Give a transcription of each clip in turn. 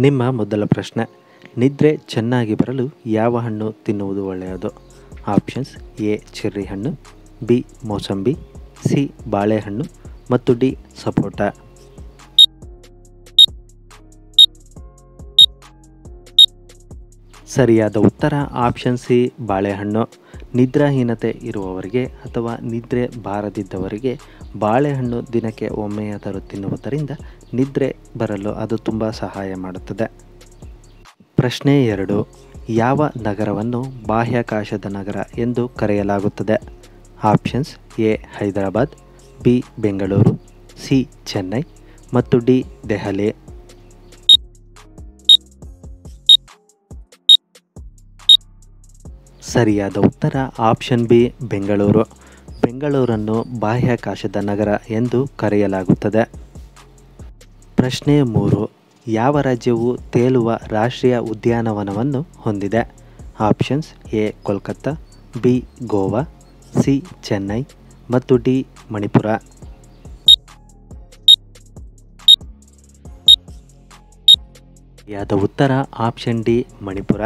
ನಿಮ್ಮ ಮೊದಲ ಪ್ರಶ್ನೆ, ನಿದ್ರೆ ಚೆನ್ನಾಗಿ ಬರಲು ಯಾವ ಹಣ್ಣು ತಿನ್ನುವುದು ಒಳ್ಳೆಯದು? ಆಪ್ಷನ್ಸ್: ಎ ಚೆರ್ರಿ ಹಣ್ಣು, ಬಿ ಮೋಸಂಬಿ, ಸಿ ಬಾಳೆಹಣ್ಣು ಮತ್ತು ಡಿ ಸಪೋಟ. ಸರಿಯಾದ ಉತ್ತರ ಆಪ್ಷನ್ ಸಿ ಬಾಳೆಹಣ್ಣು. ನಿದ್ರಾಹೀನತೆ ಇರುವವರಿಗೆ ಅಥವಾ ನಿದ್ರೆ ಬಾರದಿದ್ದವರಿಗೆ ಬಾಳೆಹಣ್ಣು ದಿನಕ್ಕೆ ಒಮ್ಮೆಯಾದರೂ ತಿನ್ನುವುದರಿಂದ ನಿದ್ರೆ ಬರಲು ಅದು ತುಂಬ ಸಹಾಯ ಮಾಡುತ್ತದೆ. ಪ್ರಶ್ನೆ 2, ಯಾವ ನಗರವನ್ನು ಬಾಹ್ಯಾಕಾಶದ ನಗರ ಎಂದು ಕರೆಯಲಾಗುತ್ತದೆ? Options: A Hyderabad, B Bengaluru, C Chennai ಮತ್ತು ಡಿ ದೆಹಲಿ. ಸರಿಯಾದ ಉತ್ತರ ಆಪ್ಷನ್ ಬಿ ಬೆಂಗಳೂರು. ಬೆಂಗಳೂರನ್ನು ಬಾಹ್ಯಾಕಾಶದ ನಗರ ಎಂದು ಕರೆಯಲಾಗುತ್ತದೆ. ಪ್ರಶ್ನೆ 3, ಯಾವ ರಾಜ್ಯವು ತೇಲುವ ರಾಷ್ಟ್ರೀಯ ಉದ್ಯಾನವನವನ್ನು ಹೊಂದಿದೆ? Options: A Kolkata, B Goa, C Chennai ಮತ್ತು ಡಿ ಮಣಿಪುರ. ಸರಿಯಾದ ಉತ್ತರ ಆಪ್ಷನ್ ಡಿ ಮಣಿಪುರ.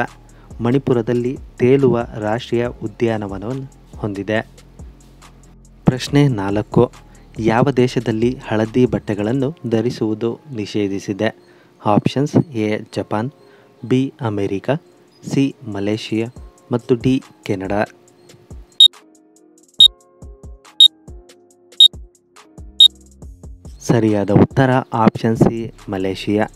ಮಣಿಪುರದಲ್ಲಿ ತೇಲುವ ರಾಷ್ಟ್ರೀಯ ಉದ್ಯಾನವನವನ್ನು ಹೊಂದಿದೆ. ಪ್ರಶ್ನೆ 4, ಯಾವ ದೇಶದಲ್ಲಿ ಹಳದಿ ಬಟ್ಟೆಗಳನ್ನು ಧರಿಸುವುದು ನಿಷೇಧಿಸಿದೆ? Options: A Japan, B America, C Malaysia ಮತ್ತು ಡಿ ಕೆನಡಾ. ಸರಿಯಾದ ಉತ್ತರ ಆಪ್ಷನ್ ಸಿ ಮಲೇಷಿಯಾ.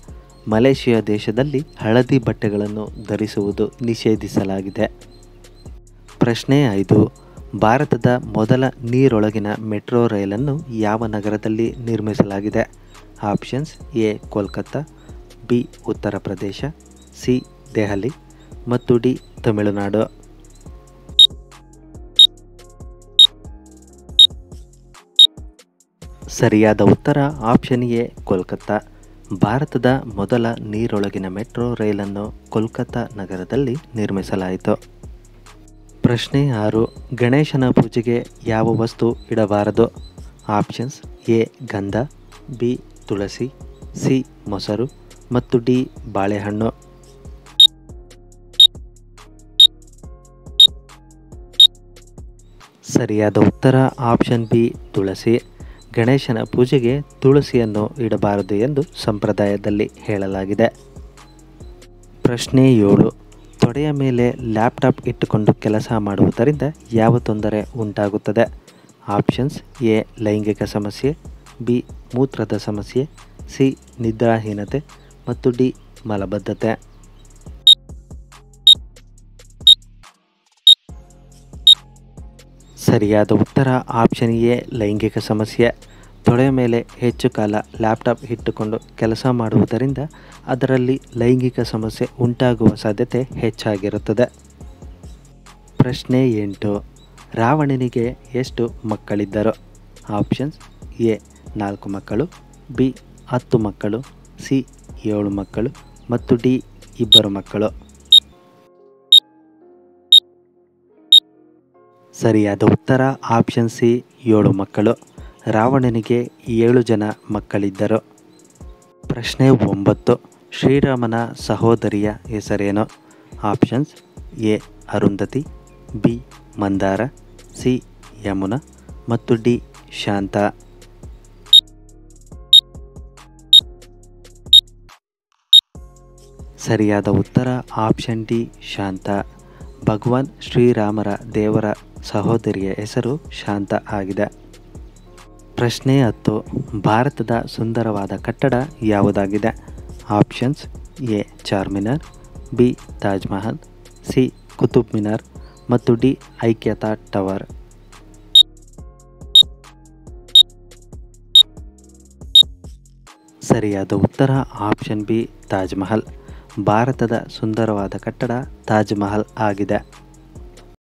ಮಲೇಷಿಯಾ ದೇಶದಲ್ಲಿ ಹಳದಿ ಬಟ್ಟೆಗಳನ್ನು ಧರಿಸುವುದು ನಿಷೇಧಿಸಲಾಗಿದೆ. ಪ್ರಶ್ನೆ 5, ಭಾರತದ ಮೊದಲ ನೀರೊಳಗಿನ ಮೆಟ್ರೋ ರೈಲನ್ನು ಯಾವ ನಗರದಲ್ಲಿ ನಿರ್ಮಿಸಲಾಗಿದೆ? Options: A Kolkata, B Uttar Pradesh, C Delhi ಮತ್ತು ಡಿ ತಮಿಳುನಾಡು. ಸರಿಯಾದ ಉತ್ತರ ಆಪ್ಷನ್ ಎ ಕೋಲ್ಕತ್ತಾ. ಭಾರತದ ಮೊದಲ ನೀರೊಳಗಿನ ಮೆಟ್ರೋ ರೈಲನ್ನು ಕೋಲ್ಕತ್ತಾ ನಗರದಲ್ಲಿ ನಿರ್ಮಿಸಲಾಯಿತು. ಪ್ರಶ್ನೆ 6, ಗಣೇಶನ ಪೂಜೆಗೆ ಯಾವ ವಸ್ತು ಇಡಬಾರದು? ಆಪ್ಷನ್ಸ್: ಎ ಗಂಧ, ಬಿ ತುಳಸಿ, ಸಿ ಮೊಸರು ಮತ್ತು ಡಿ ಬಾಳೆಹಣ್ಣು. ಸರಿಯಾದ ಉತ್ತರ ಆಪ್ಷನ್ ಬಿ ತುಳಸಿ. ಗಣೇಶನ ಪೂಜೆಗೆ ತುಳಸಿಯನ್ನು ಇಡಬಾರದು ಎಂದು ಸಂಪ್ರದಾಯದಲ್ಲಿ ಹೇಳಲಾಗಿದೆ. ಪ್ರಶ್ನೆ 7, ತೊಡೆಯ ಮೇಲೆ ಲ್ಯಾಪ್ಟಾಪ್ ಇಟ್ಟುಕೊಂಡು ಕೆಲಸ ಮಾಡುವುದರಿಂದ ಯಾವ ತೊಂದರೆ ಉಂಟಾಗುತ್ತದೆ? ಆಪ್ಷನ್ಸ್: ಎ ಲೈಂಗಿಕ ಸಮಸ್ಯೆ, ಬಿ ಮೂತ್ರದ ಸಮಸ್ಯೆ, ಸಿ ನಿದ್ರಾಹೀನತೆ ಮತ್ತು ಡಿ ಮಲಬದ್ಧತೆ. ಸರಿಯಾದ ಉತ್ತರ ಆಪ್ಷನ್ ಎ ಲೈಂಗಿಕ ಸಮಸ್ಯೆ. ತೊಡೆಯ ಮೇಲೆ ಹೆಚ್ಚು ಕಾಲ ಲ್ಯಾಪ್ಟಾಪ್ ಇಟ್ಟುಕೊಂಡು ಕೆಲಸ ಮಾಡುವುದರಿಂದ ಅದರಲ್ಲಿ ಲೈಂಗಿಕ ಸಮಸ್ಯೆ ಉಂಟಾಗುವ ಸಾಧ್ಯತೆ ಹೆಚ್ಚಾಗಿರುತ್ತದೆ. ಪ್ರಶ್ನೆ 8, ರಾವಣನಿಗೆ ಎಷ್ಟು ಮಕ್ಕಳಿದ್ದರು? ಆಪ್ಷನ್ಸ್: ಎ 4 ಮಕ್ಕಳು, ಬಿ 10 ಮಕ್ಕಳು, ಸಿ 7 ಮಕ್ಕಳು ಮತ್ತು ಡಿ 2 ಮಕ್ಕಳು. ಸರಿಯಾದ ಉತ್ತರ ಆಪ್ಷನ್ ಸಿ 7 ಮಕ್ಕಳು. ರಾವಣನಿಗೆ 7 ಜನ ಮಕ್ಕಳಿದ್ದರು. ಪ್ರಶ್ನೆ 9, ಶ್ರೀರಾಮನ ಸಹೋದರಿಯ ಹೆಸರೇನು? Options: A Arundhati, B Mandara, C Yamuna ಮತ್ತು ಡಿ ಶಾಂತ. ಸರಿಯಾದ ಉತ್ತರ ಆಪ್ಷನ್ ಡಿ ಶಾಂತ. ಭಗವಾನ್ ಶ್ರೀರಾಮರ ದೇವರ ಸಹೋದರಿಯ ಹೆಸರು ಶಾಂತ ಆಗಿದೆ. ಪ್ರಶ್ನೆ 10, ಭಾರತದ ಸುಂದರವಾದ ಕಟ್ಟಡ ಯಾವುದಾಗಿದೆ? Options: A Charminar, B Taj Mahal, C Qutub Minar ಮತ್ತು ಡಿ ಐಕ್ಯತಾ ಟವರ್. ಸರಿಯಾದ ಉತ್ತರ ಆಪ್ಷನ್ ಬಿ ತಾಜ್ ಮಹಲ್. ಭಾರತದ ಸುಂದರವಾದ ಕಟ್ಟಡ ತಾಜ್ ಮಹಲ್ ಆಗಿದೆ.